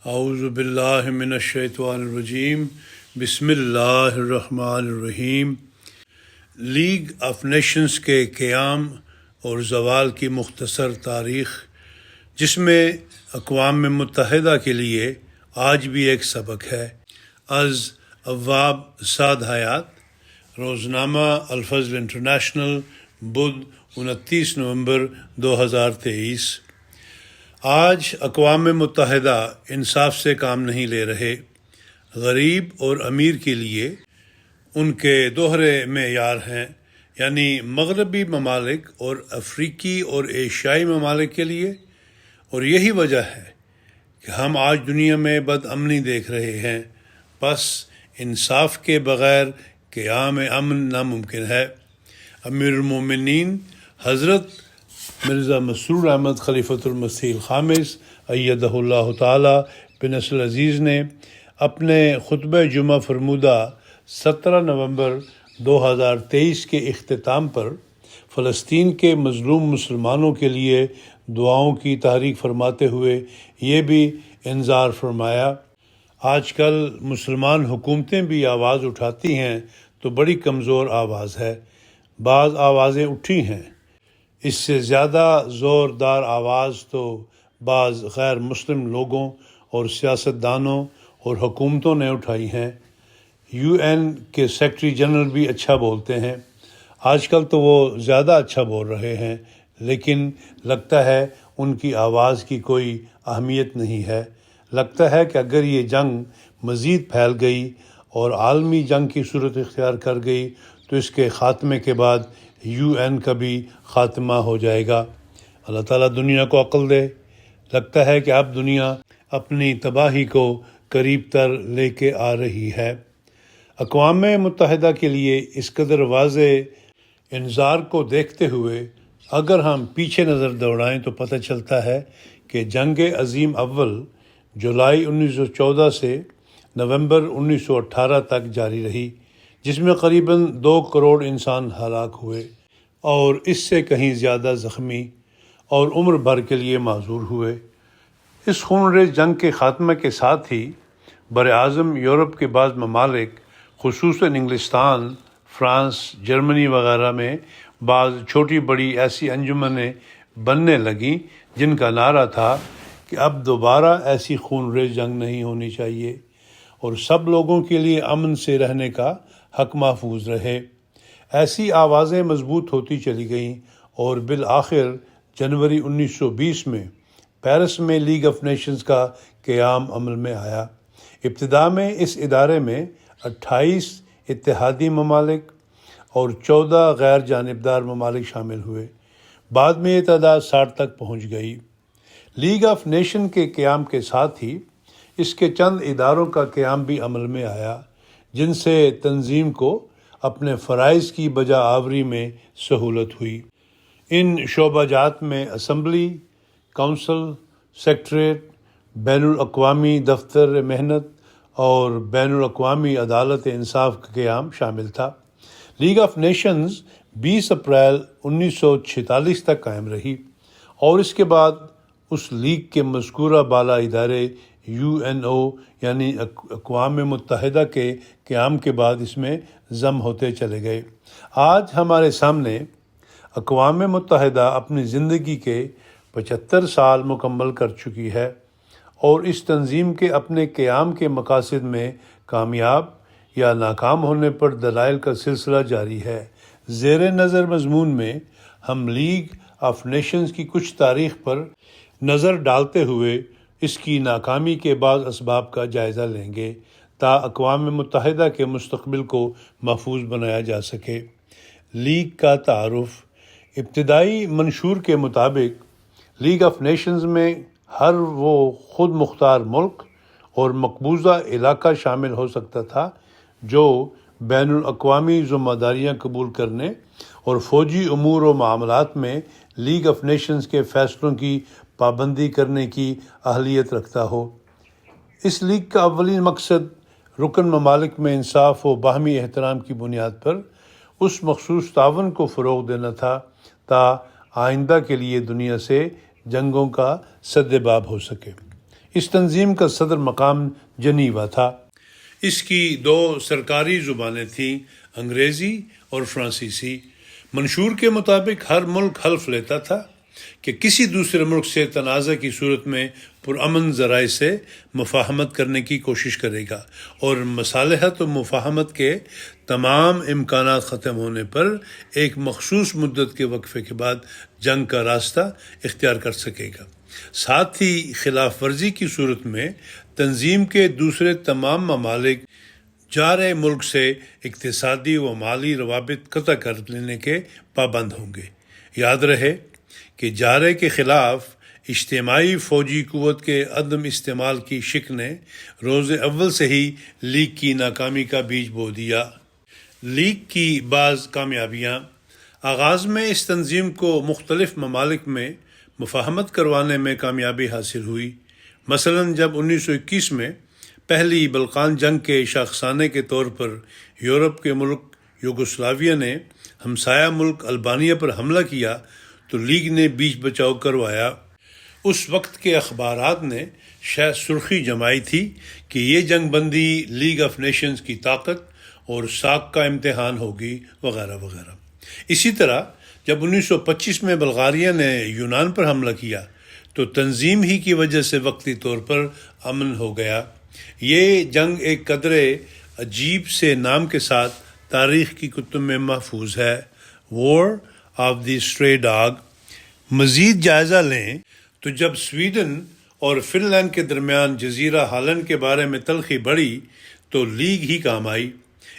اعوذ باللہ من الشیطان الرجیم بسم اللہ الرحمن الرحیم۔ لیگ آف نیشنز کے قیام اور زوال کی مختصر تاریخ، جس میں اقوام متحدہ کے لیے آج بھی ایک سبق ہے۔ از ابواب سعد حیات، روزنامہ الفضل انٹرنیشنل، بدھ 29 نومبر 2023۔ آج اقوام متحدہ انصاف سے کام نہیں لے رہے۔ غریب اور امیر کے لیے ان کے دوہرے معیار ہیں، یعنی مغربی ممالک اور افریقی اور ایشیائی ممالک کے لیے، اور یہی وجہ ہے کہ ہم آج دنیا میں بد امنی دیکھ رہے ہیں۔ بس انصاف کے بغیر قیام امن ناممکن ہے۔ امیر المومنین حضرت مرزا مسرور احمد خلیفۃ المسیح الخامس ایدہ اللہ تعالی بنصر العزیز نے اپنے خطبہ جمعہ فرمودہ 17 نومبر 2023 کے اختتام پر فلسطین کے مظلوم مسلمانوں کے لیے دعاؤں کی تحریک فرماتے ہوئے یہ بھی انذار فرمایا۔ آج کل مسلمان حکومتیں بھی آواز اٹھاتی ہیں تو بڑی کمزور آواز ہے۔ بعض آوازیں اٹھی ہیں، اس سے زیادہ زوردار آواز تو بعض غیر مسلم لوگوں اور سیاستدانوں اور حکومتوں نے اٹھائی ہیں۔ UN کے سیکرٹری جنرل بھی اچھا بولتے ہیں۔ آج کل تو وہ زیادہ اچھا بول رہے ہیں، لیکن لگتا ہے ان کی آواز کی کوئی اہمیت نہیں ہے۔ لگتا ہے کہ اگر یہ جنگ مزید پھیل گئی اور عالمی جنگ کی صورت اختیار کر گئی تو اس کے خاتمے کے بعد UN کا بھی خاتمہ ہو جائے گا۔ اللہ تعالیٰ دنیا کو عقل دے۔ لگتا ہے کہ اب دنیا اپنی تباہی کو قریب تر لے کے آ رہی ہے۔ اقوام متحدہ کے لیے اس قدر واضح انذار کو دیکھتے ہوئے اگر ہم پیچھے نظر دوڑائیں تو پتہ چلتا ہے کہ جنگ عظیم اول جولائی 1914 سے نومبر 1918 تک جاری رہی، جس میں قریباً 2 کروڑ انسان ہلاک ہوئے اور اس سے کہیں زیادہ زخمی اور عمر بھر کے لیے معذور ہوئے۔ اس خونریز جنگ کے خاتمے کے ساتھ ہی براعظم یورپ کے بعض ممالک، خصوصاً انگلستان، فرانس، جرمنی وغیرہ میں بعض چھوٹی بڑی ایسی انجمنیں بننے لگیں جن کا نعرہ تھا کہ اب دوبارہ ایسی خونریز جنگ نہیں ہونی چاہیے اور سب لوگوں کے لیے امن سے رہنے کا حق محفوظ رہے۔ ایسی آوازیں مضبوط ہوتی چلی گئیں اور بالآخر جنوری 1920 میں پیرس میں لیگ آف نیشنز کا قیام عمل میں آیا۔ ابتدا میں اس ادارے میں 28 اتحادی ممالک اور 14 غیر جانبدار ممالک شامل ہوئے۔ بعد میں یہ تعداد 60 تک پہنچ گئی۔ لیگ آف نیشن کے قیام کے ساتھ ہی اس کے چند اداروں کا قیام بھی عمل میں آیا، جن سے تنظیم کو اپنے فرائض کی بجا آوری میں سہولت ہوئی۔ ان شعبہ جات میں اسمبلی، کونسل، سیکریٹریٹ، بین الاقوامی دفتر محنت اور بین الاقوامی عدالت انصاف کا قیام شامل تھا۔ لیگ آف نیشنز 20 اپریل 1946 تک قائم رہی اور اس کے بعد اس لیگ کے مذکورہ بالا ادارے UNO یعنی اقوام متحدہ کے قیام کے بعد اس میں ضم ہوتے چلے گئے۔ آج ہمارے سامنے اقوام متحدہ اپنی زندگی کے 75 سال مکمل کر چکی ہے اور اس تنظیم کے اپنے قیام کے مقاصد میں کامیاب یا ناکام ہونے پر دلائل کا سلسلہ جاری ہے۔ زیر نظر مضمون میں ہم لیگ آف نیشنز کی کچھ تاریخ پر نظر ڈالتے ہوئے اس کی ناکامی کے بعض اسباب کا جائزہ لیں گے تا اقوام متحدہ کے مستقبل کو محفوظ بنایا جا سکے۔ لیگ کا تعارف۔ ابتدائی منشور کے مطابق لیگ آف نیشنز میں ہر وہ خود مختار ملک اور مقبوضہ علاقہ شامل ہو سکتا تھا جو بین الاقوامی ذمہ داریاں قبول کرنے اور فوجی امور و معاملات میں لیگ آف نیشنز کے فیصلوں کی پابندی کرنے کی اہلیت رکھتا ہو۔ اس لیگ کا اولین مقصد رکن ممالک میں انصاف و باہمی احترام کی بنیاد پر اس مخصوص تعاون کو فروغ دینا تھا تا آئندہ کے لیے دنیا سے جنگوں کا سد باب ہو سکے۔ اس تنظیم کا صدر مقام جنیوا تھا۔ اس کی 2 سرکاری زبانیں تھیں، انگریزی اور فرانسیسی۔ منشور کے مطابق ہر ملک حلف لیتا تھا کہ کسی دوسرے ملک سے تنازع کی صورت میں پرامن ذرائع سے مفاہمت کرنے کی کوشش کرے گا، اور مصالحت و مفاہمت کے تمام امکانات ختم ہونے پر ایک مخصوص مدت کے وقفے کے بعد جنگ کا راستہ اختیار کر سکے گا۔ ساتھ ہی خلاف ورزی کی صورت میں تنظیم کے دوسرے تمام ممالک جارحِ ملک سے اقتصادی و مالی روابط قطع کر لینے کے پابند ہوں گے۔ یاد رہے کہ جارحے کے خلاف اجتماعی فوجی قوت کے عدم استعمال کی شک نے روز اول سے ہی لیگ کی ناکامی کا بیج بو دیا۔ لیگ کی بعض کامیابیاں: آغاز میں اس تنظیم کو مختلف ممالک میں مفاہمت کروانے میں کامیابی حاصل ہوئی۔ مثلاً جب 1921 میں پہلی بلقان جنگ کے شاخسانے کے طور پر یورپ کے ملک یوگوسلاویہ نے ہمسایہ ملک البانیہ پر حملہ کیا تو لیگ نے بیچ بچاؤ کروایا۔ اس وقت کے اخبارات نے شاید سرخی جمائی تھی کہ یہ جنگ بندی لیگ آف نیشنز کی طاقت اور ساکھ کا امتحان ہوگی، وغیرہ وغیرہ۔ اسی طرح جب 1925 میں بلغاریہ نے یونان پر حملہ کیا تو تنظیم ہی کی وجہ سے وقتی طور پر امن ہو گیا۔ یہ جنگ ایک قدرے عجیب سے نام کے ساتھ تاریخ کی کتب میں محفوظ ہے، war of the stray dog. مزید جائزہ لیں تو جب سویڈن اور فن لینڈ کے درمیان جزیرہ ہالینڈ کے بارے میں تلخی بڑھی تو لیگ ہی کام آئی۔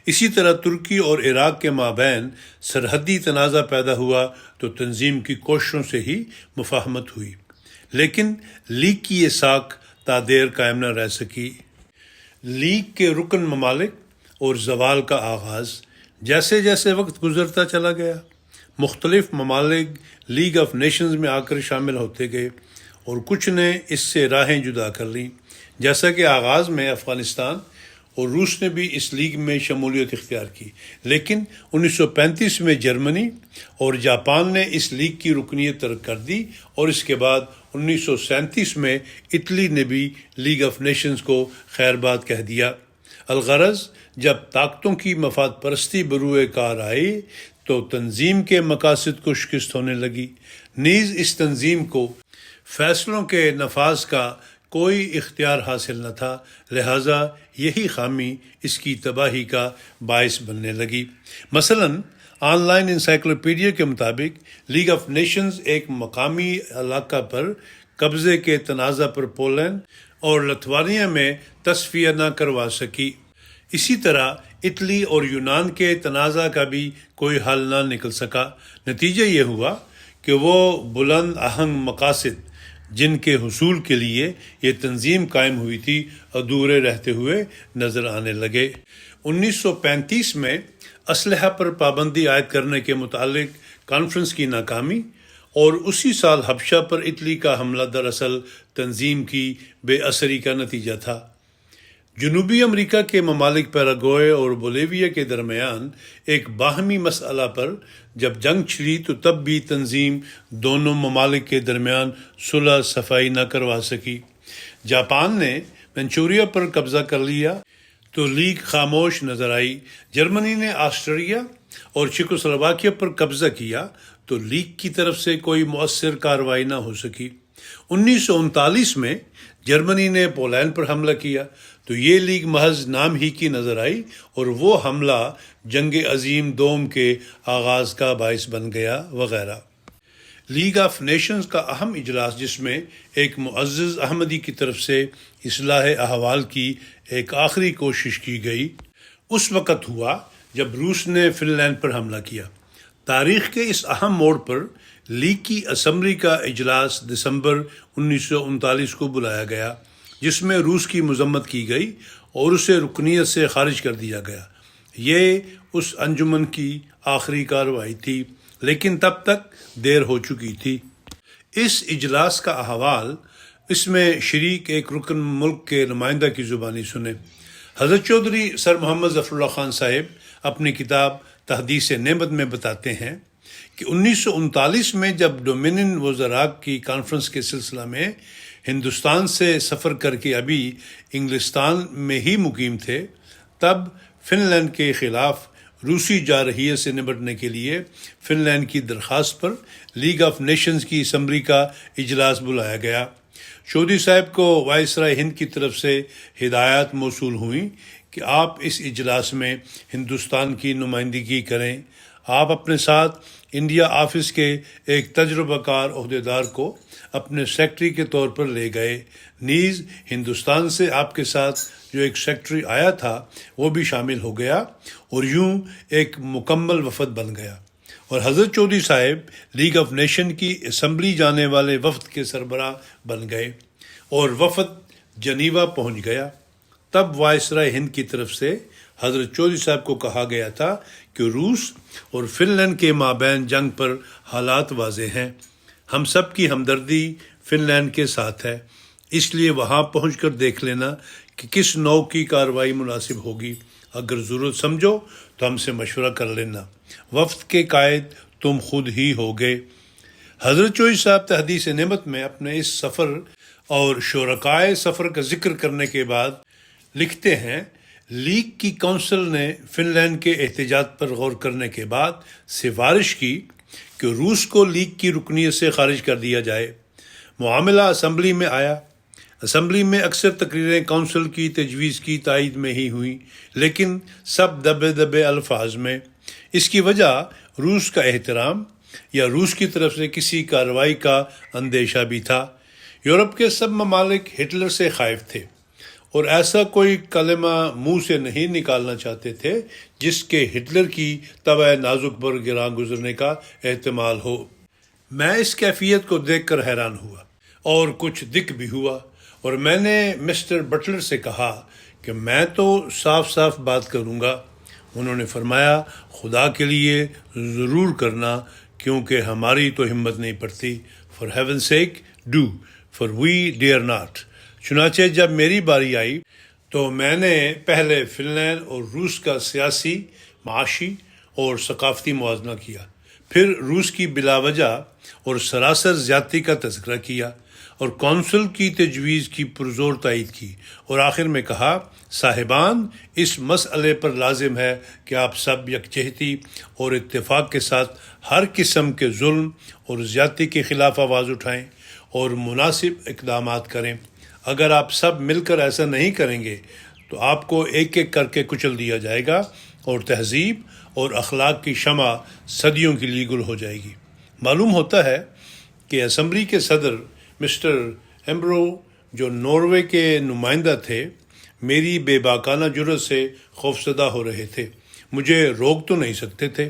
اسی طرح ترکی اور عراق کے مابین سرحدی تنازع پیدا ہوا تو تنظیم کی کوششوں سے ہی مفاہمت ہوئی، لیکن لیگ کی یہ ساکھ تادیر قائم نہ رہ سکی۔ لیگ کے رکن ممالک اور زوال کا آغاز: جیسے جیسے وقت گزرتا چلا گیا، مختلف ممالک لیگ آف نیشنز میں آ کر شامل ہوتے گئے اور کچھ نے اس سے راہیں جدا کر لیں، جیسا کہ آغاز میں افغانستان اور روس نے بھی اس لیگ میں شمولیت اختیار کی، لیکن 1935 میں جرمنی اور جاپان نے اس لیگ کی رکنیت ترک کر دی، اور اس کے بعد 1937 میں اٹلی نے بھی لیگ آف نیشنز کو خیر باد کہہ دیا۔ الغرض جب طاقتوں کی مفاد پرستی بروئے کار آئی تو تنظیم کے مقاصد کو شکست ہونے لگی۔ نیز اس تنظیم کو فیصلوں کے نفاذ کا کوئی اختیار حاصل نہ تھا، لہٰذا یہی خامی اس کی تباہی کا باعث بننے لگی۔ مثلاً آن لائن انسائکلوپیڈیا کے مطابق لیگ آف نیشنز ایک مقامی علاقہ پر قبضے کے تنازع پر پولینڈ اور لتھوانیا میں تصفیہ نہ کروا سکی۔ اسی طرح اٹلی اور یونان کے تنازع کا بھی کوئی حل نہ نکل سکا۔ نتیجہ یہ ہوا کہ وہ بلند آہنگ مقاصد جن کے حصول کے لیے یہ تنظیم قائم ہوئی تھی ادھورے رہتے ہوئے نظر آنے لگے۔ 1935 میں اسلحہ پر پابندی عائد کرنے کے متعلق کانفرنس کی ناکامی اور اسی سال حبشہ پر اٹلی کا حملہ دراصل تنظیم کی بے اثری کا نتیجہ تھا۔ جنوبی امریکہ کے ممالک پیراگوئے اور بولیویا کے درمیان ایک باہمی مسئلہ پر جب جنگ چھڑی تو تب بھی تنظیم دونوں ممالک کے درمیان صلح صفائی نہ کروا سکی۔ جاپان نے منچوریا پر قبضہ کر لیا تو لیگ خاموش نظر آئی۔ جرمنی نے آسٹریا اور چیکوسلواکیہ پر قبضہ کیا تو لیگ کی طرف سے کوئی مؤثر کارروائی نہ ہو سکی۔ 1939 میں جرمنی نے پولینڈ پر حملہ کیا تو یہ لیگ محض نام ہی کی نظر آئی اور وہ حملہ جنگ عظیم دوم کے آغاز کا باعث بن گیا، وغیرہ۔ لیگ آف نیشنز کا اہم اجلاس، جس میں ایک معزز احمدی کی طرف سے اصلاح احوال کی ایک آخری کوشش کی گئی، اس وقت ہوا جب روس نے فن لینڈ پر حملہ کیا۔ تاریخ کے اس اہم موڑ پر لیگ کی اسمبلی کا اجلاس دسمبر 1939 کو بلایا گیا، جس میں روس کی مذمت کی گئی اور اسے رکنیت سے خارج کر دیا گیا۔ یہ اس انجمن کی آخری کارروائی تھی، لیکن تب تک دیر ہو چکی تھی۔ اس اجلاس کا احوال اس میں شریک ایک رکن ملک کے نمائندہ کی زبانی سنیں۔ حضرت چودھری سر محمد ظفر اللہ خان صاحب اپنی کتاب تحدیث نعمت میں بتاتے ہیں کہ 1939 میں جب ڈومینین وزراء کی کانفرنس کے سلسلہ میں ہندوستان سے سفر کر کے ابھی انگلستان میں ہی مقیم تھے، تب فن لینڈ کے خلاف روسی جارحیت سے نمٹنے کے لیے فن لینڈ کی درخواست پر لیگ آف نیشنز کی اسمبلی کا اجلاس بلایا گیا۔ چودھری صاحب کو وائسرائے ہند کی طرف سے ہدایات موصول ہوئیں کہ آپ اس اجلاس میں ہندوستان کی نمائندگی کریں۔ آپ اپنے ساتھ انڈیا آفس کے ایک تجربہ کار عہدیدار کو اپنے سیکرٹری کے طور پر لے گئے، نیز ہندوستان سے آپ کے ساتھ جو ایک سیکرٹری آیا تھا وہ بھی شامل ہو گیا، اور یوں ایک مکمل وفد بن گیا، اور حضرت چودھری صاحب لیگ آف نیشن کی اسمبلی جانے والے وفد کے سربراہ بن گئے، اور وفد جنیوا پہنچ گیا۔ تب وائسرائے ہند کی طرف سے حضرت چودھری صاحب کو کہا گیا تھا کہ روس اور فن لینڈ کے مابین جنگ پر حالات واضح ہیں، ہم سب کی ہمدردی فن لینڈ کے ساتھ ہے، اس لیے وہاں پہنچ کر دیکھ لینا کہ کس نوع کی کارروائی مناسب ہوگی، اگر ضرورت سمجھو تو ہم سے مشورہ کر لینا، وفد کے قائد تم خود ہی ہوگے۔ حضرت چودھری صاحب تحدیث نعمت میں اپنے اس سفر اور شرکائے سفر کا ذکر کرنے کے بعد لکھتے ہیں، لیگ کی کونسل نے فن لینڈ کے احتجاج پر غور کرنے کے بعد سفارش کی کہ روس کو لیگ کی رکنیت سے خارج کر دیا جائے۔ معاملہ اسمبلی میں آیا۔ اسمبلی میں اکثر تقریریں کونسل کی تجویز کی تائید میں ہی ہوئیں، لیکن سب دبے دبے الفاظ میں۔ اس کی وجہ روس کا احترام یا روس کی طرف سے کسی کارروائی کا اندیشہ بھی تھا۔ یورپ کے سب ممالک ہٹلر سے خائف تھے اور ایسا کوئی کلمہ منہ سے نہیں نکالنا چاہتے تھے جس کے ہٹلر کی طبع نازک پر گراں گزرنے کا احتمال ہو۔ میں اس کیفیت کو دیکھ کر حیران ہوا اور کچھ دکھ بھی ہوا، اور میں نے مسٹر بٹلر سے کہا کہ میں تو صاف صاف بات کروں گا۔ انہوں نے فرمایا، خدا کے لیے ضرور کرنا، کیونکہ ہماری تو ہمت نہیں پڑتی۔ For heaven sake do, for we dare not. چنانچہ جب میری باری آئی تو میں نے پہلے فن لینڈ اور روس کا سیاسی، معاشی اور ثقافتی موازنہ کیا، پھر روس کی بلا وجہ اور سراسر زیادتی کا تذکرہ کیا، اور کونسل کی تجویز کی پرزور تائید کی، اور آخر میں کہا، صاحبان، اس مسئلے پر لازم ہے کہ آپ سب یکجہتی اور اتفاق کے ساتھ ہر قسم کے ظلم اور زیادتی کے خلاف آواز اٹھائیں اور مناسب اقدامات کریں۔ اگر آپ سب مل کر ایسا نہیں کریں گے تو آپ کو ایک ایک کر کے کچل دیا جائے گا، اور تہذیب اور اخلاق کی شمع صدیوں کے لیے گل ہو جائے گی۔ معلوم ہوتا ہے کہ اسمبلی کے صدر مسٹر ایمبرو، جو ناروے کے نمائندہ تھے، میری بے باکانہ جرأت سے خوفزدہ ہو رہے تھے۔ مجھے روک تو نہیں سکتے تھے،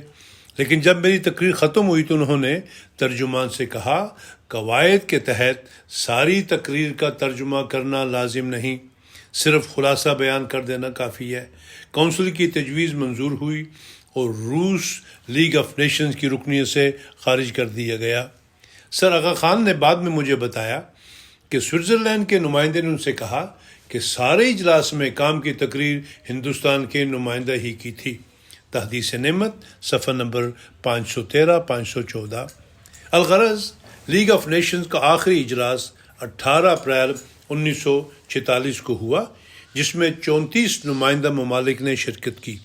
لیکن جب میری تقریر ختم ہوئی تو انہوں نے ترجمان سے کہا، قواعد کے تحت ساری تقریر کا ترجمہ کرنا لازم نہیں، صرف خلاصہ بیان کر دینا کافی ہے۔ کونسل کی تجویز منظور ہوئی اور روس لیگ آف نیشنز کی رکنیت سے خارج کر دیا گیا۔ سر آغا خان نے بعد میں مجھے بتایا کہ سوئٹزرلینڈ کے نمائندے نے ان سے کہا کہ سارے اجلاس میں کام کی تقریر ہندوستان کے نمائندہ ہی کی تھی۔ تحدیث نعمت صفحہ نمبر 513 514۔ الغرض، لیگ آف نیشنز کا آخری اجلاس 18 اپریل 1946 کو ہوا، جس میں 34 نمائندہ ممالک نے شرکت کی،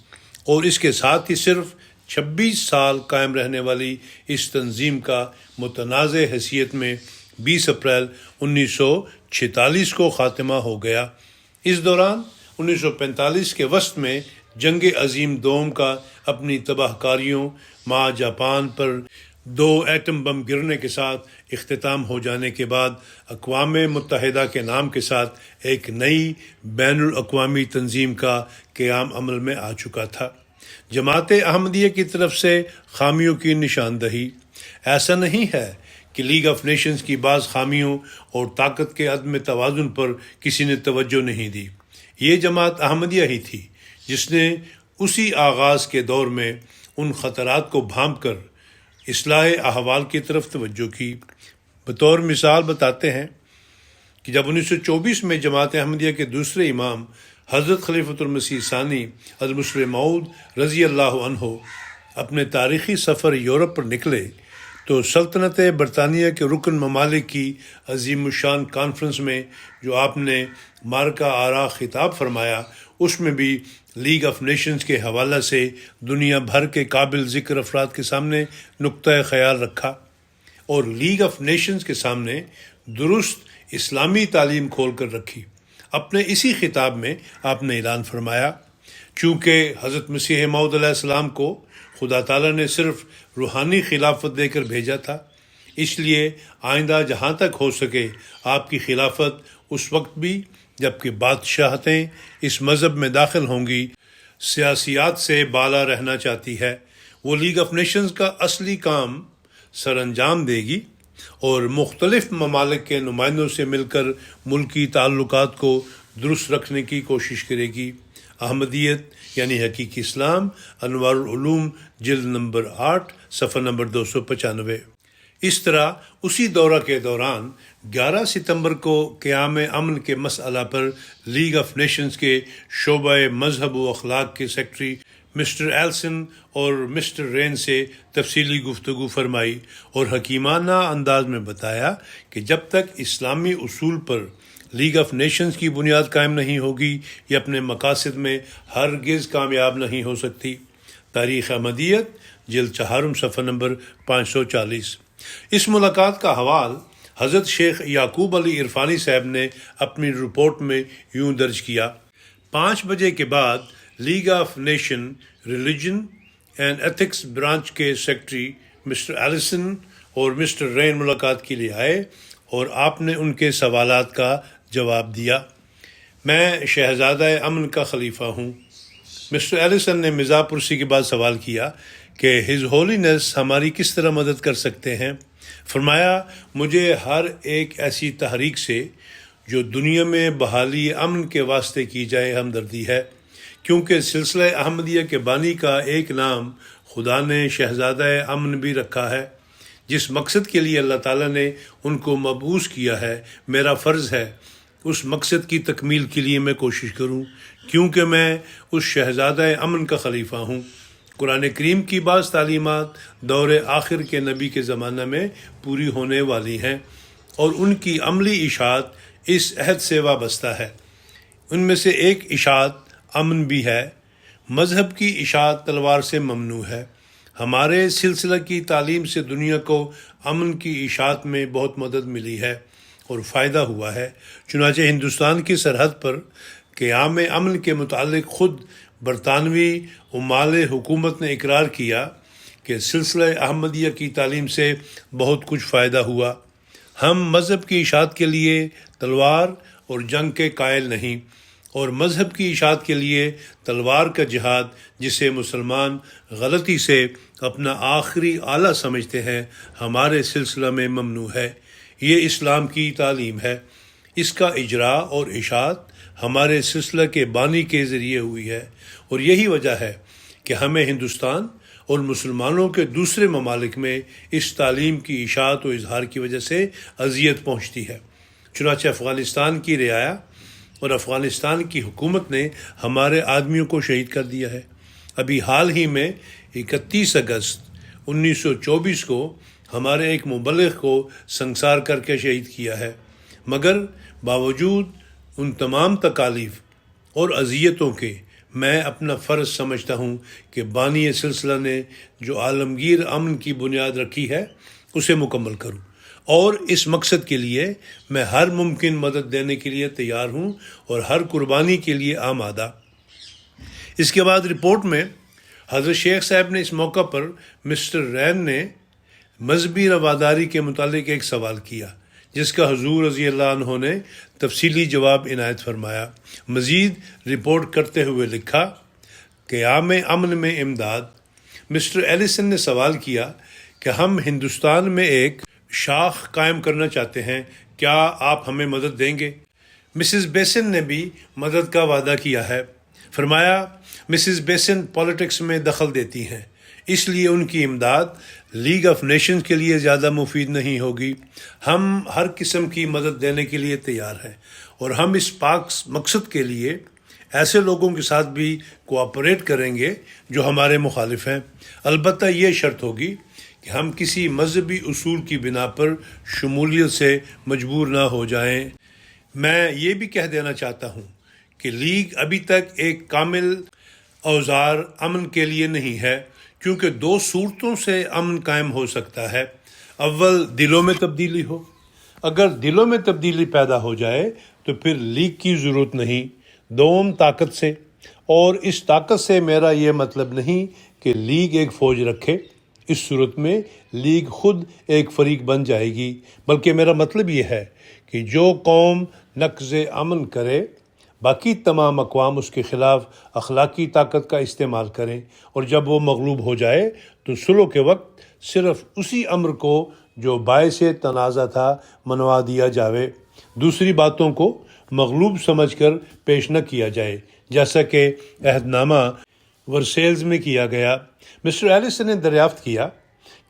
اور اس کے ساتھ ہی صرف 26 سال قائم رہنے والی اس تنظیم کا متنازع حیثیت میں 20 اپریل 1946 کو خاتمہ ہو گیا۔ اس دوران 1945 کے وسط میں جنگ عظیم دوم کا اپنی تباہ کاریوں مع جاپان پر 2 ایٹم بم گرنے کے ساتھ اختتام ہو جانے کے بعد اقوام متحدہ کے نام کے ساتھ ایک نئی بین الاقوامی تنظیم کا قیام عمل میں آ چکا تھا۔ جماعت احمدیہ کی طرف سے خامیوں کی نشاندہی۔ ایسا نہیں ہے کہ لیگ آف نیشنز کی بعض خامیوں اور طاقت کے عدم توازن پر کسی نے توجہ نہیں دی۔ یہ جماعت احمدیہ ہی تھی جس نے اسی آغاز کے دور میں ان خطرات کو بھانپ کر اصلاح احوال کی طرف توجہ کی۔ بطور مثال بتاتے ہیں کہ جب 1924 میں جماعت احمدیہ کے دوسرے امام حضرت خلیفۃ المسیح ثانی حضرت مسلم موعود رضی اللہ عنہ اپنے تاریخی سفر یورپ پر نکلے تو سلطنت برطانیہ کے رکن ممالک کی عظیم الشان کانفرنس میں جو آپ نے مارکا آرا خطاب فرمایا، اس میں بھی لیگ آف نیشنز کے حوالہ سے دنیا بھر کے قابل ذکر افراد کے سامنے نقطۂ خیال رکھا اور لیگ آف نیشنز کے سامنے درست اسلامی تعلیم کھول کر رکھی۔ اپنے اسی خطاب میں آپ نے اعلان فرمایا، چونکہ حضرت مسیح موعود علیہ السلام کو خدا تعالیٰ نے صرف روحانی خلافت دے کر بھیجا تھا، اس لیے آئندہ جہاں تک ہو سکے آپ کی خلافت اس وقت بھی جب کہ بادشاہتیں اس مذہب میں داخل ہوں گی سیاسیات سے بالا رہنا چاہتی ہے، وہ لیگ آف نیشنز کا اصلی کام سر انجام دے گی اور مختلف ممالک کے نمائندوں سے مل کر ملکی تعلقات کو درست رکھنے کی کوشش کرے گی۔ احمدیت یعنی حقیقی اسلام، انوار العلوم، جلد نمبر 8، صفحہ نمبر 295۔ اس طرح اسی دورہ کے دوران 11 ستمبر کو قیام امن کے مسئلہ پر لیگ آف نیشنز کے شعبہ مذہب و اخلاق کے سیکرٹری مسٹر ایلسن اور مسٹر رین سے تفصیلی گفتگو فرمائی اور حکیمانہ انداز میں بتایا کہ جب تک اسلامی اصول پر لیگ آف نیشنز کی بنیاد قائم نہیں ہوگی یہ اپنے مقاصد میں ہرگز کامیاب نہیں ہو سکتی۔ تاریخ احمدیت جلد 4، صفحہ نمبر 540۔ اس ملاقات کا حوال حضرت شیخ یعقوب علی عرفانی صاحب نے اپنی رپورٹ میں یوں درج کیا: 5 بجے کے بعد league of nation religion and ethics branch کے سیکرٹری مسٹر ایلسن اور مسٹر رین ملاقات کے لیے آئے اور آپ نے ان کے سوالات کا جواب دیا۔ میں شہزادہ امن کا خلیفہ ہوں۔ مسٹر ایلسن نے مزاح پرسی کے بعد سوال کیا کہ ہز ہولینس ہماری کس طرح مدد کر سکتے ہیں؟ فرمایا، مجھے ہر ایک ایسی تحریک سے جو دنیا میں بحالی امن کے واسطے کی جائے ہمدردی ہے، کیونکہ سلسلہ احمدیہ کے بانی کا ایک نام خدا نے شہزادہ امن بھی رکھا ہے۔ جس مقصد کے لیے اللہ تعالیٰ نے ان کو مبعوث کیا ہے، میرا فرض ہے اس مقصد کی تکمیل کے لیے میں کوشش کروں، کیونکہ میں اس شہزادہ امن کا خلیفہ ہوں۔ قرآن کریم کی بعض تعلیمات دور آخر کے نبی کے زمانہ میں پوری ہونے والی ہیں اور ان کی عملی اشاعت اس عہد سے وابستہ ہے۔ ان میں سے ایک اشاعت امن بھی ہے۔ مذہب کی اشاعت تلوار سے ممنوع ہے۔ ہمارے سلسلہ کی تعلیم سے دنیا کو امن کی اشاعت میں بہت مدد ملی ہے اور فائدہ ہوا ہے۔ چنانچہ ہندوستان کی سرحد پر قیام امن کے متعلق خود برطانوی عمال حکومت نے اقرار کیا کہ سلسلہ احمدیہ کی تعلیم سے بہت کچھ فائدہ ہوا۔ ہم مذہب کی اشاعت کے لیے تلوار اور جنگ کے قائل نہیں، اور مذہب کی اشاعت کے لیے تلوار کا جہاد جسے مسلمان غلطی سے اپنا آخری آلہ سمجھتے ہیں ہمارے سلسلہ میں ممنوع ہے۔ یہ اسلام کی تعلیم ہے۔ اس کا اجراء اور اشاعت ہمارے سلسلہ کے بانی کے ذریعے ہوئی ہے، اور یہی وجہ ہے کہ ہمیں ہندوستان اور مسلمانوں کے دوسرے ممالک میں اس تعلیم کی اشاعت و اظہار کی وجہ سے اذیت پہنچتی ہے۔ چنانچہ افغانستان کی رعایا اور افغانستان کی حکومت نے ہمارے آدمیوں کو شہید کر دیا ہے۔ ابھی حال ہی میں 31 اگست 1924 کو ہمارے ایک مبلغ کو سنسار کر کے شہید کیا ہے، مگر باوجود ان تمام تکالیف اور اذیتوں کے میں اپنا فرض سمجھتا ہوں کہ بانی سلسلہ نے جو عالمگیر امن کی بنیاد رکھی ہے اسے مکمل کروں، اور اس مقصد کے لیے میں ہر ممکن مدد دینے کے لیے تیار ہوں اور ہر قربانی کے لیے آمادہ۔ اس کے بعد رپورٹ میں حضرت شیخ صاحب نے اس موقع پر مسٹر رین نے مذہبی رواداری کے متعلق ایک سوال کیا، جس کا حضور رضی اللہ عنہ نے تفصیلی جواب عنایت فرمایا۔ مزید رپورٹ کرتے ہوئے لکھا، قیام امن میں امداد۔ مسٹر ایلسن نے سوال کیا کہ ہم ہندوستان میں ایک شاخ قائم کرنا چاہتے ہیں، کیا آپ ہمیں مدد دیں گے؟ مسز بیسن نے بھی مدد کا وعدہ کیا ہے۔ فرمایا، مسز بیسن پالیٹکس میں دخل دیتی ہیں، اس لیے ان کی امداد لیگ آف نیشنز کے لیے زیادہ مفید نہیں ہوگی۔ ہم ہر قسم کی مدد دینے کے لیے تیار ہیں، اور ہم اس پاک مقصد کے لیے ایسے لوگوں کے ساتھ بھی کوآپریٹ کریں گے جو ہمارے مخالف ہیں۔ البتہ یہ شرط ہوگی کہ ہم کسی مذہبی اصول کی بنا پر شمولیت سے مجبور نہ ہو جائیں۔ میں یہ بھی کہہ دینا چاہتا ہوں کہ لیگ ابھی تک ایک کامل اوزار امن کے لیے نہیں ہے، کیونکہ دو صورتوں سے امن قائم ہو سکتا ہے۔ اول، دلوں میں تبدیلی ہو۔ اگر دلوں میں تبدیلی پیدا ہو جائے تو پھر لیگ کی ضرورت نہیں۔ دوم، طاقت سے، اور اس طاقت سے میرا یہ مطلب نہیں کہ لیگ ایک فوج رکھے، اس صورت میں لیگ خود ایک فریق بن جائے گی، بلکہ میرا مطلب یہ ہے کہ جو قوم نقض امن کرے، باقی تمام اقوام اس کے خلاف اخلاقی طاقت کا استعمال کریں، اور جب وہ مغلوب ہو جائے تو صلح کے وقت صرف اسی امر کو جو باعث تنازع تھا منوا دیا جاوے، دوسری باتوں کو مغلوب سمجھ کر پیش نہ کیا جائے، جیسا کہ عہد نامہ ورسیلز میں کیا گیا۔ مسٹر ایلسن نے دریافت کیا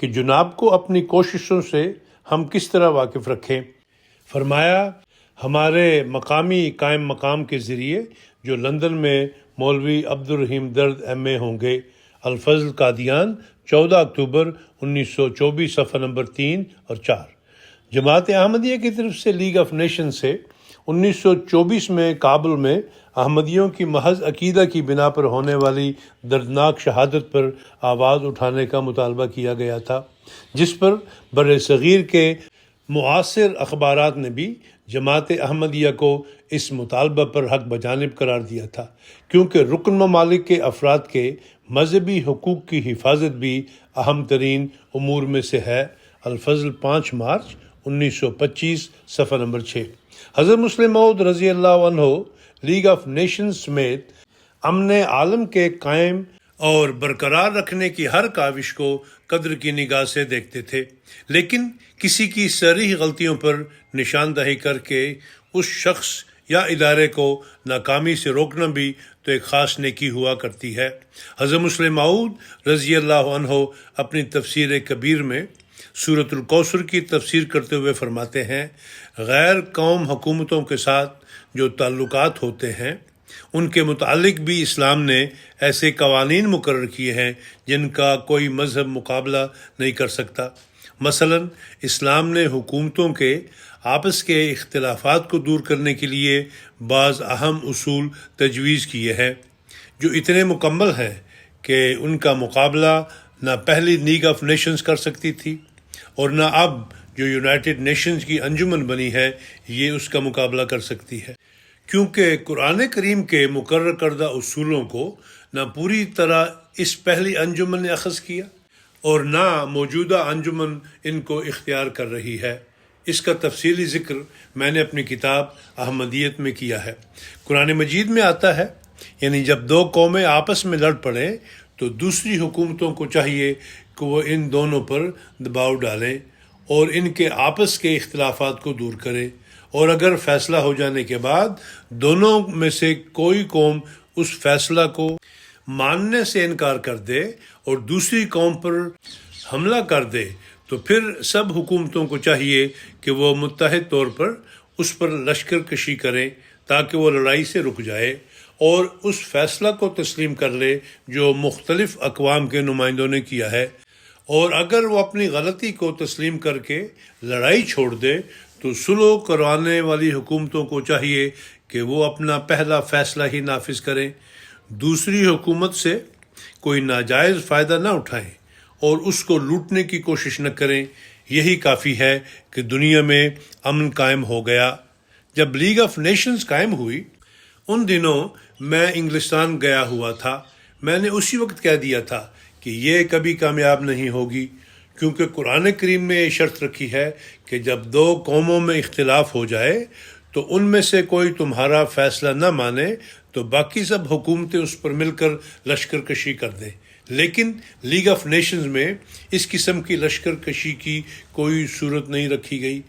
کہ جناب کو اپنی کوششوں سے ہم کس طرح واقف رکھیں۔ فرمایا، ہمارے مقامی قائم مقام کے ذریعے جو لندن میں مولوی عبدالرحیم درد ایم اے ہوں گے۔ الفضل، قادیان، 14 اکتوبر 1924، صفحہ نمبر 3 اور 4۔ جماعت احمدیہ کی طرف سے لیگ آف نیشن سے 1924 میں کابل میں احمدیوں کی محض عقیدہ کی بنا پر ہونے والی دردناک شہادت پر آواز اٹھانے کا مطالبہ کیا گیا تھا، جس پر بر صغیر کے معاصر اخبارات نے بھی جماعت احمدیہ کو اس مطالبہ پر حق بجانب قرار دیا تھا، کیونکہ رکن ممالک کے افراد کے مذہبی حقوق کی حفاظت بھی اہم ترین امور میں سے ہے۔ الفضل، 5 مارچ 1925، صفحہ نمبر 6۔ حضرت مسلم موعود رضی اللہ عنہ لیگ آف نیشنز سمیت امن عالم کے قائم اور برقرار رکھنے کی ہر کاوش کو قدر کی نگاہ سے دیکھتے تھے، لیکن کسی کی صریح غلطیوں پر نشاندہی کر کے اس شخص یا ادارے کو ناکامی سے روکنا بھی تو ایک خاص نیکی ہوا کرتی ہے۔ حضرت مسلم موعود رضی اللہ عنہ اپنی تفسیر کبیر میں سورۃ الکوثر کی تفسیر کرتے ہوئے فرماتے ہیں، غیر قوم حکومتوں کے ساتھ جو تعلقات ہوتے ہیں ان کے متعلق بھی اسلام نے ایسے قوانین مقرر کیے ہیں جن کا کوئی مذہب مقابلہ نہیں کر سکتا۔ مثلا اسلام نے حکومتوں کے آپس کے اختلافات کو دور کرنے کے لیے بعض اہم اصول تجویز کیے ہیں، جو اتنے مکمل ہیں کہ ان کا مقابلہ نہ پہلی لیگ آف نیشنز کر سکتی تھی، اور نہ اب جو یونائٹڈ نیشنز کی انجمن بنی ہے یہ اس کا مقابلہ کر سکتی ہے، کیونکہ قرآن کریم کے مقرر کردہ اصولوں کو نہ پوری طرح اس پہلی انجمن نے اخذ کیا اور نہ موجودہ انجمن ان کو اختیار کر رہی ہے۔ اس کا تفصیلی ذکر میں نے اپنی کتاب احمدیت میں کیا ہے۔ قرآن مجید میں آتا ہے، یعنی جب دو قومیں آپس میں لڑ پڑیں تو دوسری حکومتوں کو چاہیے کہ وہ ان دونوں پر دباؤ ڈالیں اور ان کے آپس کے اختلافات کو دور کریں، اور اگر فیصلہ ہو جانے کے بعد دونوں میں سے کوئی قوم اس فیصلہ کو ماننے سے انکار کر دے اور دوسری قوم پر حملہ کر دے تو پھر سب حکومتوں کو چاہیے کہ وہ متحد طور پر اس پر لشکر کشی کریں تاکہ وہ لڑائی سے رک جائے اور اس فیصلہ کو تسلیم کر لے جو مختلف اقوام کے نمائندوں نے کیا ہے، اور اگر وہ اپنی غلطی کو تسلیم کر کے لڑائی چھوڑ دے تو صلح کروانے والی حکومتوں کو چاہیے کہ وہ اپنا پہلا فیصلہ ہی نافذ کریں، دوسری حکومت سے کوئی ناجائز فائدہ نہ اٹھائیں اور اس کو لوٹنے کی کوشش نہ کریں۔ یہی کافی ہے کہ دنیا میں امن قائم ہو گیا۔ جب لیگ آف نیشنز قائم ہوئی ان دنوں میں انگلستان گیا ہوا تھا۔ میں نے اسی وقت کہہ دیا تھا کہ یہ کبھی کامیاب نہیں ہوگی، کیونکہ قرآن کریم میں یہ شرط رکھی ہے کہ جب دو قوموں میں اختلاف ہو جائے تو ان میں سے کوئی تمہارا فیصلہ نہ مانے تو باقی سب حکومتیں اس پر مل کر لشکر کشی کر دیں۔ لیکن لیگ آف نیشنز میں اس قسم کی لشکر کشی کی کوئی صورت نہیں رکھی گئی،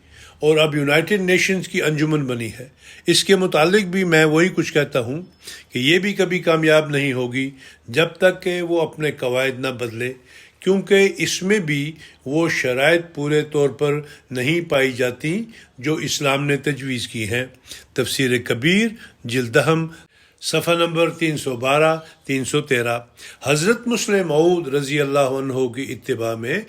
اور اب یونائٹڈ نیشنز کی انجمن بنی ہے۔ اس کے متعلق بھی میں وہی کچھ کہتا ہوں کہ یہ بھی کبھی کامیاب نہیں ہوگی جب تک کہ وہ اپنے قواعد نہ بدلے، کیونکہ اس میں بھی وہ شرائط پورے طور پر نہیں پائی جاتی جو اسلام نے تجویز کی ہیں۔ تفسیر کبیر، جلد 10، صفحہ نمبر 312 313۔ حضرت مسلم موعود رضی اللہ عنہ کی اتباع میں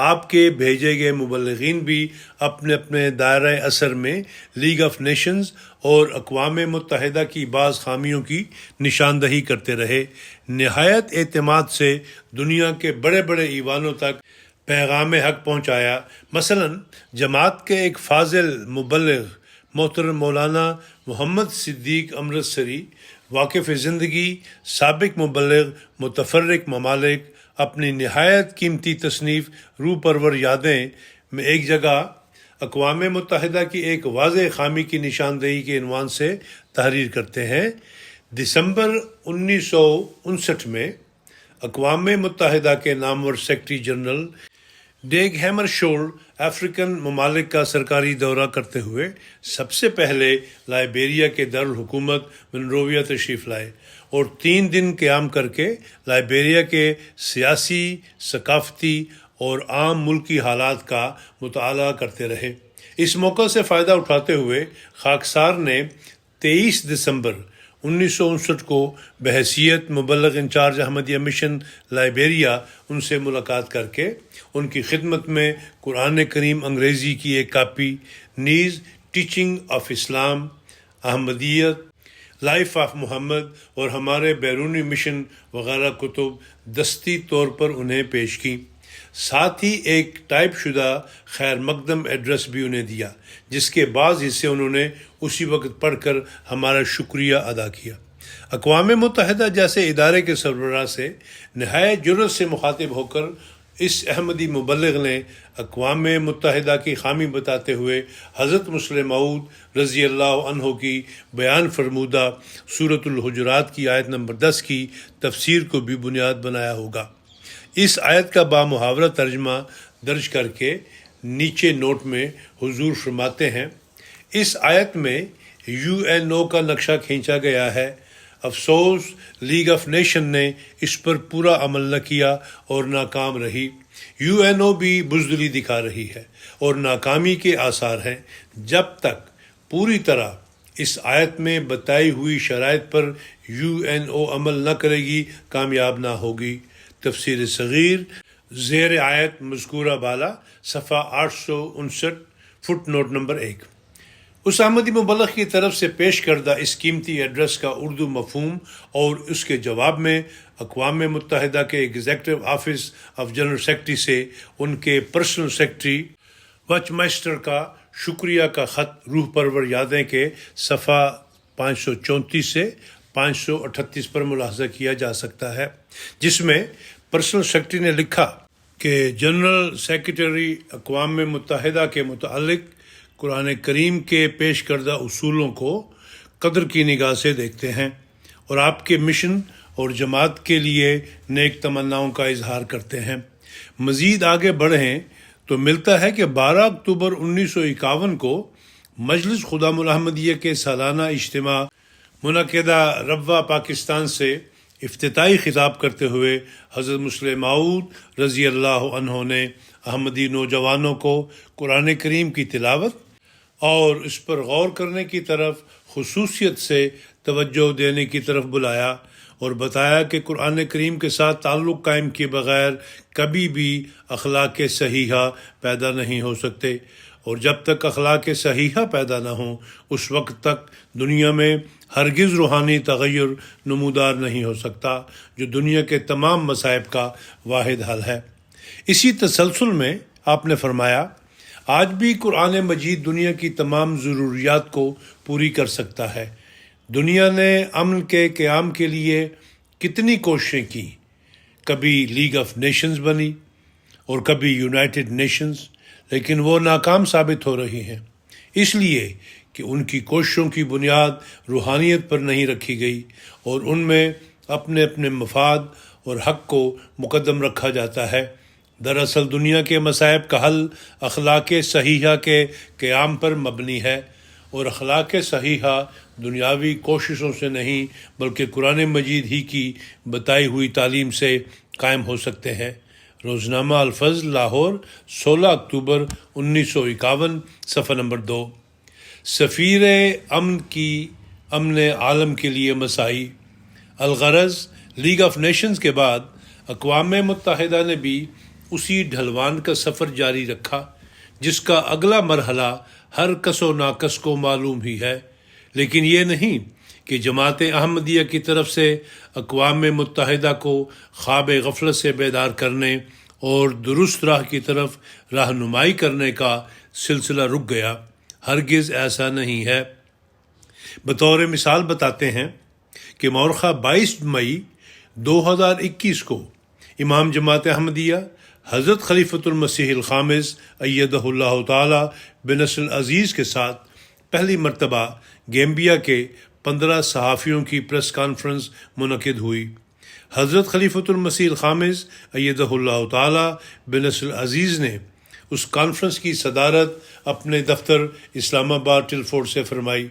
آپ کے بھیجے گئے مبلغین بھی اپنے اپنے دائرہ اثر میں لیگ آف نیشنز اور اقوام متحدہ کی بعض خامیوں کی نشاندہی کرتے رہے۔ نہایت اعتماد سے دنیا کے بڑے بڑے ایوانوں تک پیغام حق پہنچایا۔ مثلا جماعت کے ایک فاضل مبلغ محترم مولانا محمد صدیق امرتسری، واقف زندگی، سابق مبلغ متفرق ممالک، اپنی نہایت قیمتی تصنیف روح پرور یادیں میں ایک جگہ اقوام متحدہ کی ایک واضح خامی کی نشاندہی کے عنوان سے تحریر کرتے ہیں۔ دسمبر 1959 میں اقوام متحدہ کے نامور secretary general Dag Hammarskjold African ممالک کا سرکاری دورہ کرتے ہوئے سب سے پہلے لائبیریا کے دارالحکومت منروویہ تشریف لائے اور 3 دن قیام کر کے لائبیریا کے سیاسی، ثقافتی اور عام ملکی حالات کا مطالعہ کرتے رہے۔ اس موقع سے فائدہ اٹھاتے ہوئے خاکسار نے 23 دسمبر 1959 کو بحیثیت مبلغ انچارج احمدیہ مشن لائبیریا ان سے ملاقات کر کے ان کی خدمت میں قرآن کریم انگریزی کی ایک کاپی، نیز teaching of Islam, Ahmadiyyat, life of Muhammad اور ہمارے بیرونی مشن وغیرہ کتب دستی طور پر انہیں پیش کی۔ ساتھ ہی ایک ٹائپ شدہ خیر مقدم ایڈریس بھی انہیں دیا، جس کے بعض حصے انہوں نے اسی وقت پڑھ کر ہمارا شکریہ ادا کیا۔ اقوام متحدہ جیسے ادارے کے سربراہ سے نہایت جرأت سے مخاطب ہو کر اس احمدی مبلغ نے اقوام متحدہ کی خامی بتاتے ہوئے حضرت مسلم موعود رضی اللہ عنہ کی بیان فرمودہ سورۃ الحجرات کی آیت نمبر 10 کی تفسیر کو بھی بنیاد بنایا ہوگا۔ اس آیت کا بامحاورہ ترجمہ درج کر کے نیچے نوٹ میں حضور فرماتے ہیں، اس آیت میں UN کا نقشہ کھینچا گیا ہے، افسوس لیگ آف نیشن نے اس پر پورا عمل نہ کیا اور ناکام رہی۔ UNO بھی بزدلی دکھا رہی ہے اور ناکامی کے آثار ہیں۔ جب تک پوری طرح اس آیت میں بتائی ہوئی شرائط پر UNO عمل نہ کرے گی، کامیاب نہ ہوگی۔ تفسیر صغیر زیر آیت مذکورہ بالا، صفحہ 859، فٹ نوٹ نمبر 1۔ اس احمدی مبلغ کی طرف سے پیش کردہ اس قیمتی ایڈریس کا اردو مفہوم اور اس کے جواب میں اقوام متحدہ کے executive office of general secretary سے ان کے پرسنل سیکرٹری وچ ماسٹر کا شکریہ کا خط روح پرور یادیں کے صفحہ 534 سے 538 پر ملاحظہ کیا جا سکتا ہے، جس میں پرسنل سیکرٹری نے لکھا کہ جنرل سیکرٹری اقوام متحدہ کے متعلق قرآن کریم کے پیش کردہ اصولوں کو قدر کی نگاہ سے دیکھتے ہیں اور آپ کے مشن اور جماعت کے لیے نیک تمناؤں کا اظہار کرتے ہیں۔ مزید آگے بڑھیں تو ملتا ہے کہ 12 اکتوبر 1951 کو مجلس خدام الاحمدیہ کے سالانہ اجتماع منعقدہ ربوہ پاکستان سے افتتاحی خطاب کرتے ہوئے حضرت مسلم موعود رضی اللہ عنہ نے احمدی نوجوانوں کو قرآن کریم کی تلاوت اور اس پر غور کرنے کی طرف خصوصیت سے توجہ دینے کی طرف بلایا اور بتایا کہ قرآن کریم کے ساتھ تعلق قائم کیے بغیر کبھی بھی اخلاق صحیحہ پیدا نہیں ہو سکتے، اور جب تک اخلاق صحیحہ پیدا نہ ہوں اس وقت تک دنیا میں ہرگز روحانی تغیر نمودار نہیں ہو سکتا، جو دنیا کے تمام مصائب کا واحد حل ہے۔ اسی تسلسل میں آپ نے فرمایا، آج بھی قرآن مجید دنیا کی تمام ضروریات کو پوری کر سکتا ہے۔ دنیا نے امن کے قیام کے لیے کتنی کوششیں کی، کبھی لیگ آف نیشنز بنی اور کبھی یونائٹڈ نیشنز، لیکن وہ ناکام ثابت ہو رہی ہیں، اس لیے کہ ان کی کوششوں کی بنیاد روحانیت پر نہیں رکھی گئی اور ان میں اپنے اپنے مفاد اور حق کو مقدم رکھا جاتا ہے۔ دراصل دنیا کے مصائب کا حل اخلاق صحیحہ کے قیام پر مبنی ہے، اور اخلاق صحیحہ دنیاوی کوششوں سے نہیں بلکہ قرآن مجید ہی کی بتائی ہوئی تعلیم سے قائم ہو سکتے ہیں۔ روزنامہ الفضل لاہور 16 اکتوبر 1951، صفحہ نمبر 2۔ سفیر امن کی امن عالم کے لیے مساعی۔ الغرض لیگ آف نیشنز کے بعد اقوام متحدہ نے بھی اسی ڈھلوان کا سفر جاری رکھا جس کا اگلا مرحلہ ہر کس و ناکس کو معلوم ہی ہے، لیکن یہ نہیں کہ جماعت احمدیہ کی طرف سے اقوام متحدہ کو خواب غفلت سے بیدار کرنے اور درست راہ کی طرف رہنمائی کرنے کا سلسلہ رک گیا۔ ہرگز ایسا نہیں ہے۔ بطور مثال بتاتے ہیں کہ مورخہ 22 مئی 2021 کو امام جماعت احمدیہ حضرت خلیفۃ المسیح الخامس ایدہ اللہ تعالی بنصر العزیز کے ساتھ پہلی مرتبہ گیمبیا کے 15 صحافیوں کی پریس کانفرنس منعقد ہوئی۔ حضرت خلیفۃ المسیح الخامس ایدہ اللہ تعالی بنصر العزیز نے اس کانفرنس کی صدارت اپنے دفتر اسلام آباد ٹلفورڈ سے فرمائی،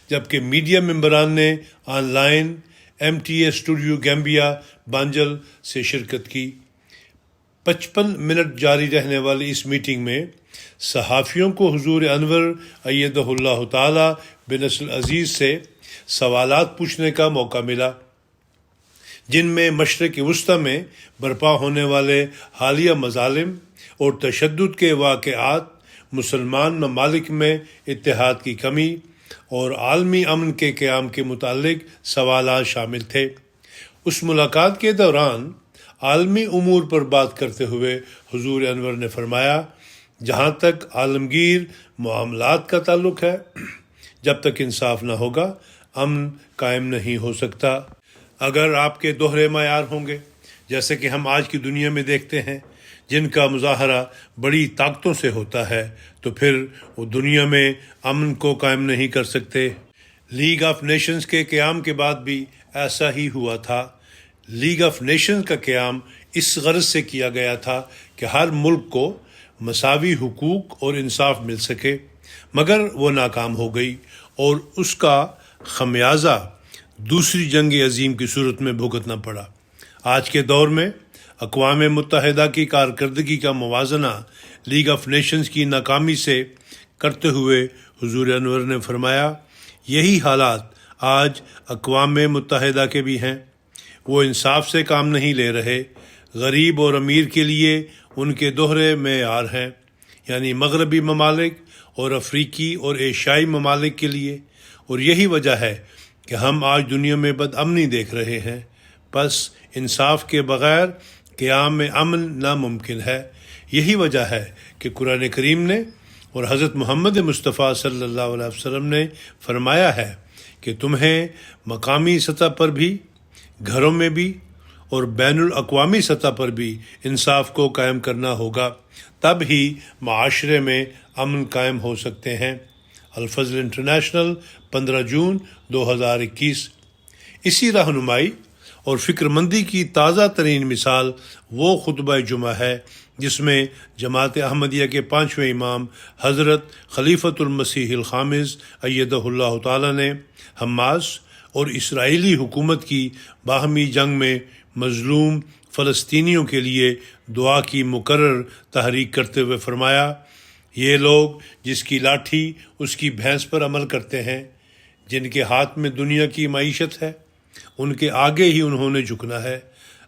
جبکہ میڈیا ممبران نے online MTA studio Gambia Banjul سے شرکت کی۔ 55 منٹ جاری رہنے والی اس میٹنگ میں صحافیوں کو حضور انور ایدہ اللہ تعالی بنصر العزیز سے سوالات پوچھنے کا موقع ملا، جن میں مشرق وسطی میں برپا ہونے والے حالیہ مظالم اور تشدد کے واقعات، مسلمان ممالک میں اتحاد کی کمی اور عالمی امن کے قیام کے متعلق سوالات شامل تھے۔ اس ملاقات کے دوران عالمی امور پر بات کرتے ہوئے حضور انور نے فرمایا، جہاں تک عالمگیر معاملات کا تعلق ہے، جب تک انصاف نہ ہوگا امن قائم نہیں ہو سکتا۔ اگر آپ کے دوہرے معیار ہوں گے، جیسے کہ ہم آج کی دنیا میں دیکھتے ہیں، جن کا مظاہرہ بڑی طاقتوں سے ہوتا ہے، تو پھر وہ دنیا میں امن کو قائم نہیں کر سکتے۔ لیگ آف نیشنز کے قیام کے بعد بھی ایسا ہی ہوا تھا۔ لیگ آف نیشنز کا قیام اس غرض سے کیا گیا تھا کہ ہر ملک کو مساوی حقوق اور انصاف مل سکے، مگر وہ ناکام ہو گئی اور اس کا خمیازہ دوسری جنگ عظیم کی صورت میں بھگتنا پڑا۔ آج کے دور میں اقوام متحدہ کی کارکردگی کا موازنہ لیگ آف نیشنز کی ناکامی سے کرتے ہوئے حضور انور نے فرمایا، یہی حالات آج اقوام متحدہ کے بھی ہیں۔ وہ انصاف سے کام نہیں لے رہے۔ غریب اور امیر کے لیے ان کے دوہرے معیار ہیں، یعنی مغربی ممالک اور افریقی اور ایشیائی ممالک کے لیے، اور یہی وجہ ہے کہ ہم آج دنیا میں بد امنی دیکھ رہے ہیں۔ پس انصاف کے بغیر قیام امن ناممکن ہے۔ یہی وجہ ہے کہ قرآن کریم نے اور حضرت محمد مصطفیٰ صلی اللہ علیہ وسلم نے فرمایا ہے کہ تمہیں مقامی سطح پر بھی، گھروں میں بھی اور بین الاقوامی سطح پر بھی انصاف کو قائم کرنا ہوگا، تب ہی معاشرے میں امن قائم ہو سکتے ہیں۔ الفضل انٹرنیشنل 15 جون 2021۔ اسی رہنمائی اور فکر مندی کی تازہ ترین مثال وہ خطبہ جمعہ ہے جس میں جماعت احمدیہ کے 5ویں امام حضرت خلیفۃ المسیح الخامس ایدہ اللہ تعالی نے حماس اور اسرائیلی حکومت کی باہمی جنگ میں مظلوم فلسطینیوں کے لیے دعا کی مکرر تحریک کرتے ہوئے فرمایا، یہ لوگ جس کی لاٹھی اس کی بھینس پر عمل کرتے ہیں، جن کے ہاتھ میں دنیا کی معیشت ہے، ان کے آگے ہی انہوں نے جھکنا ہے۔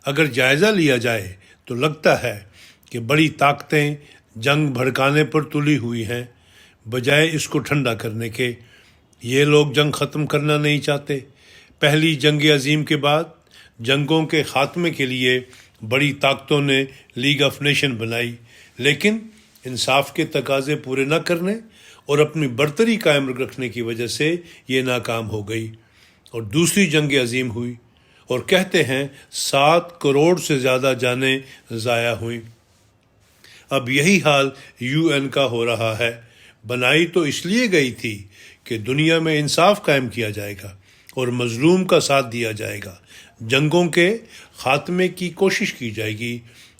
اگر جائزہ لیا جائے تو لگتا ہے کہ بڑی طاقتیں جنگ بھڑکانے پر تلی ہوئی ہیں، بجائے اس کو ٹھنڈا کرنے کے۔ یہ لوگ جنگ ختم کرنا نہیں چاہتے۔ پہلی جنگ عظیم کے بعد جنگوں کے خاتمے کے لیے بڑی طاقتوں نے لیگ آف نیشن بنائی، لیکن انصاف کے تقاضے پورے نہ کرنے اور اپنی برتری قائم رکھنے کی وجہ سے یہ ناکام ہو گئی اور دوسری جنگ عظیم ہوئی، اور کہتے ہیں 7 کروڑ سے زیادہ جانیں ضائع ہوئیں۔ اب یہی حال UN کا ہو رہا ہے۔ بنائی تو اس لیے گئی تھی کہ دنیا میں انصاف قائم کیا جائے گا اور مظلوم کا ساتھ دیا جائے گا، جنگوں کے خاتمے کی کوشش کی جائے گی،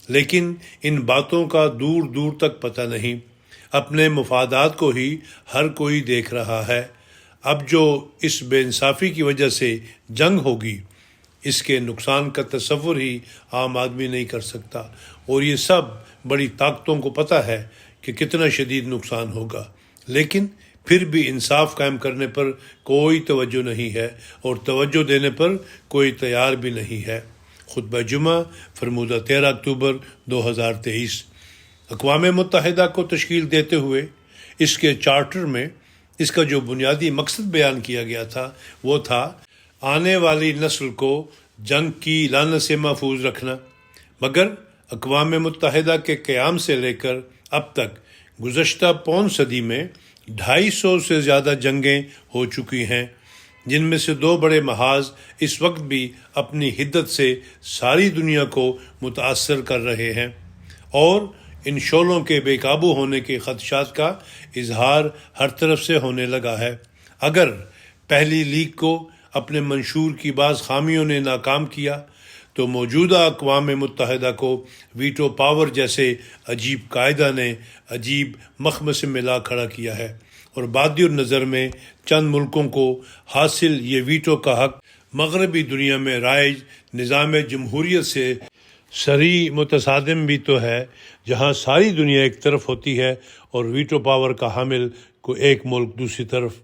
لیکن ان باتوں کا دور دور تک پتہ نہیں۔ اپنے مفادات کو ہی ہر کوئی دیکھ رہا ہے۔ اب جو اس بے انصافی کی وجہ سے جنگ ہوگی، اس کے نقصان کا تصور ہی عام آدمی نہیں کر سکتا، اور یہ سب بڑی طاقتوں کو پتہ ہے کہ کتنا شدید نقصان ہوگا، لیکن پھر بھی انصاف قائم کرنے پر کوئی توجہ نہیں ہے اور توجہ دینے پر کوئی تیار بھی نہیں ہے۔ خطبہ جمعہ فرمودہ 13 اکتوبر 2023۔ اقوام متحدہ کو تشکیل دیتے ہوئے اس کے چارٹر میں اس کا جو بنیادی مقصد بیان کیا گیا تھا وہ تھا آنے والی نسل کو جنگ کی لعنت سے محفوظ رکھنا، مگر اقوام متحدہ کے قیام سے لے کر اب تک گزشتہ پون صدی میں 250 سے زیادہ جنگیں ہو چکی ہیں، جن میں سے 2 بڑے محاذ اس وقت بھی اپنی حدت سے ساری دنیا کو متاثر کر رہے ہیں، اور ان شعلوں کے بے قابو ہونے کے خدشات کا اظہار ہر طرف سے ہونے لگا ہے۔ اگر پہلی لیگ کو اپنے منشور کی بعض خامیوں نے ناکام کیا تو موجودہ اقوام متحدہ کو ویٹو پاور جیسے عجیب قاعدہ نے عجیب مخمصے میں لا کھڑا کیا ہے، اور بادی النظر میں چند ملکوں کو حاصل یہ ویٹو کا حق مغربی دنیا میں رائج نظام جمہوریت سے صریح متصادم بھی تو ہے، جہاں ساری دنیا ایک طرف ہوتی ہے اور ویٹو پاور کا حامل کو ایک ملک دوسری طرف۔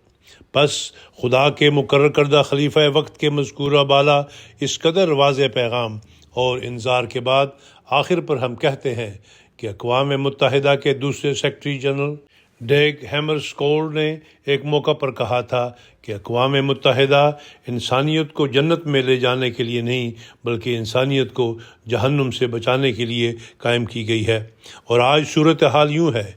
بس خدا کے مقرر کردہ خلیفہ وقت کے مذکورہ بالا اس قدر واضح پیغام اور انذار کے بعد آخر پر ہم کہتے ہیں کہ اقوام متحدہ کے دوسرے سیکرٹری جنرل ڈیگ ہیمرسکولڈ نے ایک موقع پر کہا تھا کہ اقوام متحدہ انسانیت کو جنت میں لے جانے کے لیے نہیں بلکہ انسانیت کو جہنم سے بچانے کے لیے قائم کی گئی ہے، اور آج صورتحال یوں ہے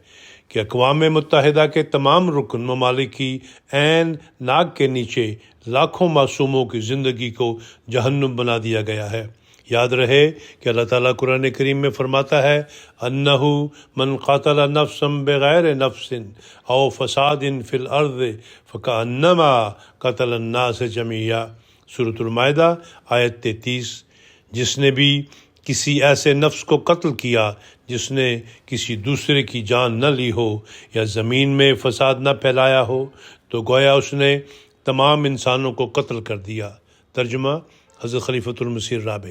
کہ اقوام متحدہ کے تمام رکن ممالک کی عین ناک کے نیچے لاکھوں معصوموں کی زندگی کو جہنم بنا دیا گیا ہے۔ یاد رہے کہ اللہ تعالیٰ قرآن کریم میں فرماتا ہے انہ من قاتل نفسا بغیر نفس او فساد فی الارض فکأنما قتل الناس جمیعا، سورۃ المائدہ آیت 33۔ جس نے بھی کسی ایسے نفس کو قتل کیا جس نے کسی دوسرے کی جان نہ لی ہو یا زمین میں فساد نہ پھیلایا ہو تو گویا اس نے تمام انسانوں کو قتل کر دیا۔ ترجمہ حضرت خلیفۃ المسیح الرابع۔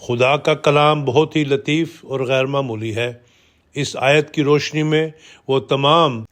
خدا کا کلام بہت ہی لطیف اور غیر معمولی ہے۔ اس آیت کی روشنی میں وہ تمام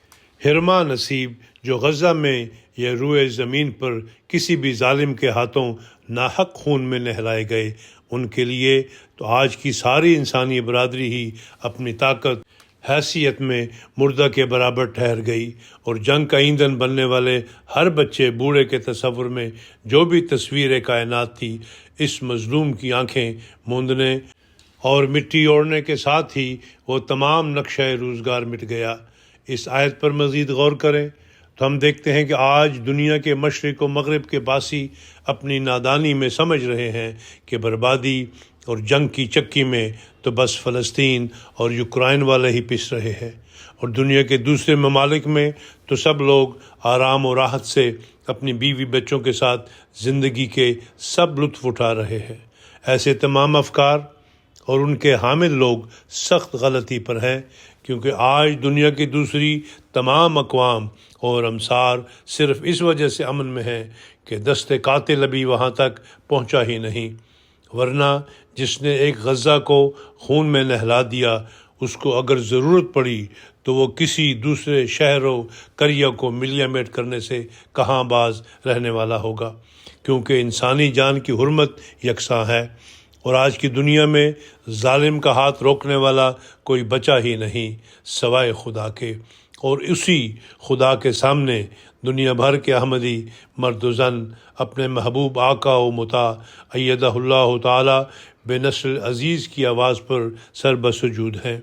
حرمہ نصیب جو غزہ میں یا روئے زمین پر کسی بھی ظالم کے ہاتھوں ناحق خون میں نہلائے گئے، ان کے لیے تو آج کی ساری انسانی برادری ہی اپنی طاقت حیثیت میں مردہ کے برابر ٹھہر گئی، اور جنگ کا ایندھن بننے والے ہر بچے بوڑھے کے تصور میں جو بھی تصویر کائنات تھی، اس مظلوم کی آنکھیں موندنے اور مٹی اوڑھنے کے ساتھ ہی وہ تمام نقشہ روزگار مٹ گیا۔ اس آیت پر مزید غور کریں تو ہم دیکھتے ہیں کہ آج دنیا کے مشرق و مغرب کے باسی اپنی نادانی میں سمجھ رہے ہیں کہ بربادی اور جنگ کی چکی میں تو بس فلسطین اور یوکرائن والے ہی پس رہے ہیں، اور دنیا کے دوسرے ممالک میں تو سب لوگ آرام و راحت سے اپنی بیوی بچوں کے ساتھ زندگی کے سب لطف اٹھا رہے ہیں۔ ایسے تمام افکار اور ان کے حامل لوگ سخت غلطی پر ہیں، کیونکہ آج دنیا کی دوسری تمام اقوام اور امصار صرف اس وجہ سے امن میں ہیں کہ دست قاتل ابھی وہاں تک پہنچا ہی نہیں، ورنہ جس نے ایک غزہ کو خون میں نہلا دیا، اس کو اگر ضرورت پڑی تو وہ کسی دوسرے شہر و قریہ کو ملیا میٹ کرنے سے کہاں باز رہنے والا ہوگا، کیونکہ انسانی جان کی حرمت یکساں ہے، اور آج کی دنیا میں ظالم کا ہاتھ روکنے والا کوئی بچا ہی نہیں سوائے خدا کے، اور اسی خدا کے سامنے دنیا بھر کے احمدی مرد و زن اپنے محبوب آقا و مطاع ایدہ اللہ تعالی بے نسل عزیز کی آواز پر سر بسجود ہیں۔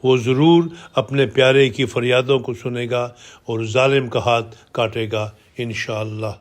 وہ ضرور اپنے پیارے کی فریادوں کو سنے گا اور ظالم کا ہاتھ کاٹے گا انشاءاللہ۔